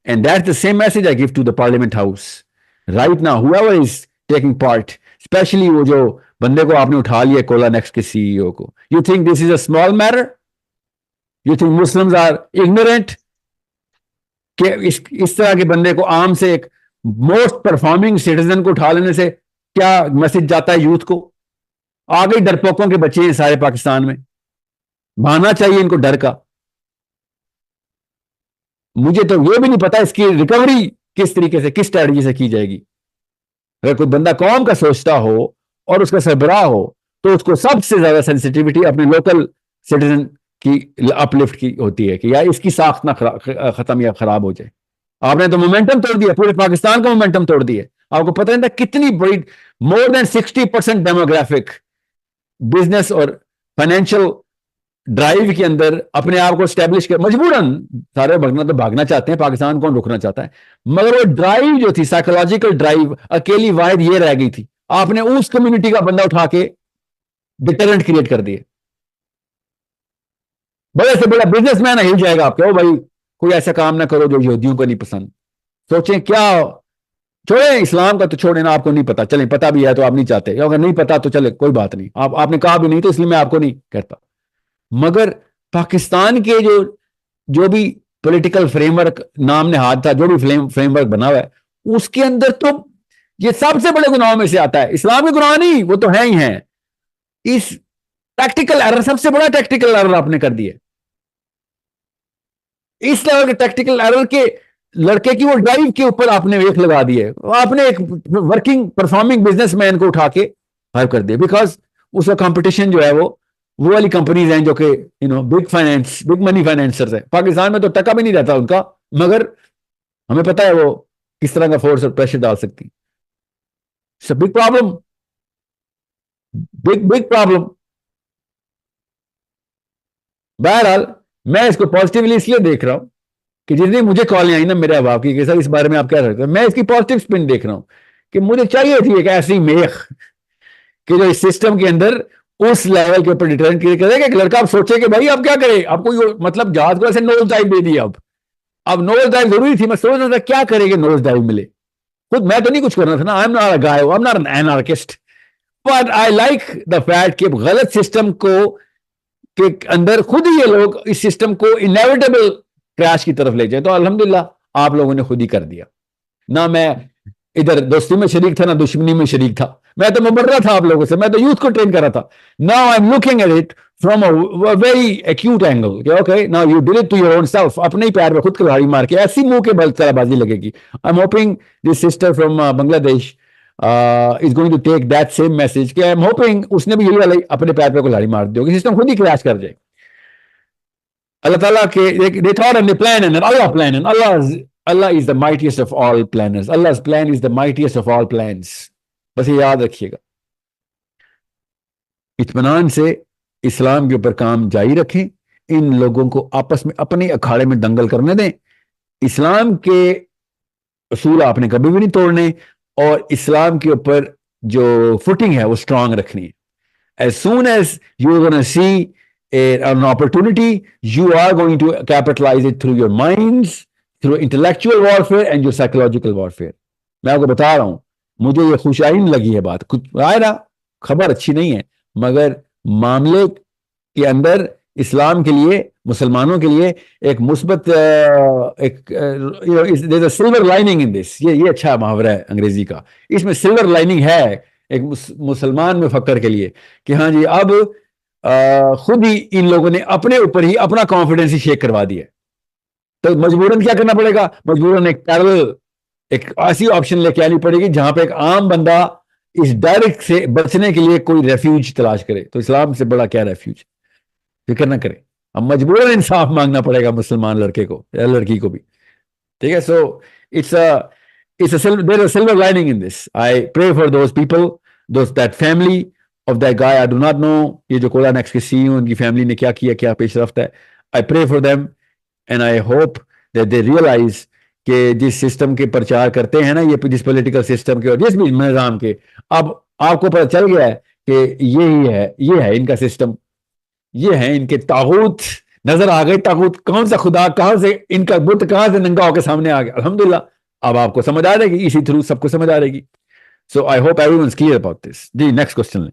And that's the same message I give to the Parliament House. Right now, whoever is taking part, especially वो जो बंदे को आपने उठा लिया कोला नेक्स्ट के सीईओ को, you think this is a small matter? You think Muslims are ignorant? कि इस तरह के बंदे को आम से एक मोस्ट परफॉर्मिंग सिटीजन को उठा लेने से क्या मैसेज जाता है यूथ को? आ गई डरपोकों के बच्चे हैं सारे पाकिस्तान में, भागना चाहिए इनको डर का। मुझे तो ये भी नहीं पता इसकी रिकवरी किस तरीके से, किस स्ट्रेटजी से की जाएगी। अगर कोई बंदा कौम का सोचता हो और उसका सरबराह हो तो उसको सबसे ज्यादा सेंसिटिविटी अपने लोकल सिटीजन की अपलिफ्ट की होती है कि यार इसकी साख्त ना खत्म या खराब हो जाए। आपने तो मोमेंटम तोड़ दिया, पूरे पाकिस्तान का मोमेंटम तोड़ दिया। आपको पता नहीं था कितनी बड़ी, मोर देन 60% डेमोग्राफिक बिजनेस और फाइनेंशियल ड्राइव के अंदर अपने आप को स्टैब्लिश कर, मजबूरन सारे भागना चाहते हैं, पाकिस्तान कौन रुकना चाहता है, मगर वो ड्राइव जो थी, साइकोलॉजिकल ड्राइव, अकेली वाहिद ये रह गई थी, आपने उस कम्युनिटी का बंदा उठा के डिटरेंट क्रिएट कर दिए। बड़े से बड़ा बिजनेसमैन हिल जाएगा आपके, ओ भाई कोई ऐसा काम ना करो जो यहूदियों को नहीं पसंद। सोचें क्या, छोड़े इस्लाम का तो छोड़े ना, आपको नहीं पता, चले पता भी है तो आप नहीं चाहते, अगर नहीं पता तो चले कोई बात नहीं, आपने कहा भी नहीं तो इसलिए मैं आपको नहीं कहता। मगर पाकिस्तान के जो भी पॉलिटिकल फ्रेमवर्क नाम ने हाथ था, जो भी फ्रेमवर्क बना हुआ है, उसके अंदर तो ये सबसे बड़े गुनाहों में से आता है। इस्लाम के गुनाह नहीं, वो तो है ही हैं। इस टैक्टिकल एरर, सबसे बड़ा टैक्टिकल एरर आपने कर दिया। इस लेवल के टैक्टिकल एरर के लड़के की वो ड्राइव के ऊपर आपने वेख लगा दिए। आपने एक वर्किंग परफॉर्मिंग बिजनेसमैन को उठा के हायर कर दिया, बिकॉज उसका कंपटीशन जो है वो वाली कंपनीज हैं जो कि बिग मनी फाइनेंसर्स हैं। पाकिस्तान में तो टका भी नहीं रहता उनका, मगर हमें पता है वो किस तरह का फोर्स और प्रेशर डाल सकती। It's a big problem, big problem. बहरहाल मैं इसको पॉजिटिवली इसलिए देख रहा हूं कि जितनी मुझे कॉलें आई ना मेरे अहबाब की कि सर इस बारे में आप क्या सकते हैं, मैं इसकी पॉजिटिव स्पिन देख रहा हूं कि मुझे चाहिए थी एक ऐसी मेख कि जो इस सिस्टम के अंदर उस लेवल के ऊपर डिटरेंट क्रिएट करेगा कि लड़का आप सोचे कि भाई आप क्या करें, आपको मतलब जहाज को ऐसे नोज डाइव दे दिया। अब नोज डाइव जरूरी थी, मैं सोच रहा था क्या करेंगे नोज डाइव मिले। खुद मैं तो नहीं कुछ करना था ना, I am not a guy, I am not an anarchist, but I like the fact कि गलत सिस्टम को के अंदर खुद ही ये लोग इस सिस्टम को इनएविटेबल क्रैश की तरफ ले जाए। तो अल्हम्दुलिल्लाह आप लोगों ने खुद ही कर दिया ना। मैं इधर दोस्ती में शरीक था ना दुश्मनी में शरीक था, मैं तो मुबर्रा था आप लोगों से, मैं तो यूथ को ट्रेन कर रहा था। Now I am looking at it from a very acute angle. Okay now you did it to your own self, अपने ही पैर में खुद कुल्हाड़ी मार के ऐसी मुंह के बल तराबाजी लगेगी। I am hoping this sister from Bangladesh is going to take that same message कि I am hoping उसने भी यही वाला अपने पैर पे कुल्हाड़ी मार दी होगी, सिस्टम खुद ही क्रैश कर जाए। अल्लाह ताला के they thought and they plan and Allah plan and Allah is the mightiest of all planners. Allah's plan is the mightiest of all plans. बस ये याद रखिएगा। इत्मीनान से इस्लाम के ऊपर काम जारी रखें, इन लोगों को आपस में अपने अखाड़े में दंगल करने दें। इस्लाम के असूल आपने कभी भी नहीं तोड़ने और इस्लाम के ऊपर जो फुटिंग है वो स्ट्रांग रखनी है। As soon as you are going to see an opportunity, you are going to capitalize it through your minds, through intellectual warfare and your psychological warfare. मैं आपको बता रहा हूं, मुझे ये खुशाइन लगी है बात, कुछ आए ना खबर अच्छी नहीं है, मगर मामले के अंदर इस्लाम के लिए, मुसलमानों के लिए एक मुस्बत सिल्वर लाइनिंग इन दिस। ये अच्छा मुहावरा है अंग्रेजी का, इसमें सिल्वर लाइनिंग है एक मुसलमान में फकर के लिए कि हाँ जी अब खुद ही इन लोगों ने अपने ऊपर ही अपना कॉन्फिडेंस ही शेक करवा दिया। तो मजबूरन क्या करना पड़ेगा, मजबूरन एक पैरेलल, एक ऐसी ऑप्शन लेके आनी पड़ेगी जहां पे एक आम बंदा इस डर से बचने के लिए कोई रेफ्यूज तलाश करे। तो इस्लाम से बड़ा क्या रेफ्यूज, फिक्र ना करें, अब मजबूरन इंसाफ मांगना पड़ेगा मुसलमान लड़के को या लड़की को भी, ठीक है। So it's there is a silver lining in this. I pray for those people, that family of that guy. I do not know ये जो कोला नेक्स्ट के सीईओ उनकी फैमिली ने क्या किया, क्या पेशरफ्त है। I pray for them and I hope that they realise कि जिस सिस्टम के प्रचार करते हैं ना, ये जिस पॉलिटिकल सिस्टम के और जिस भी निजाम के, अब आपको पता चल गया है कि ये है इनका सिस्टम, ये है इनके तागूत نظر آ گئی تاغوت کون سا خدا کہاں سے ان کا بت کہاں سے ننگا ہو کے سامنے آ گیا. الحمدللہ اب آپ کو سمجھ آ جائے گی, اسی تھرو سب کو سمجھ آ جائے گی. So I hope everyone is clear about this. جی نیکسٹ کوشچن.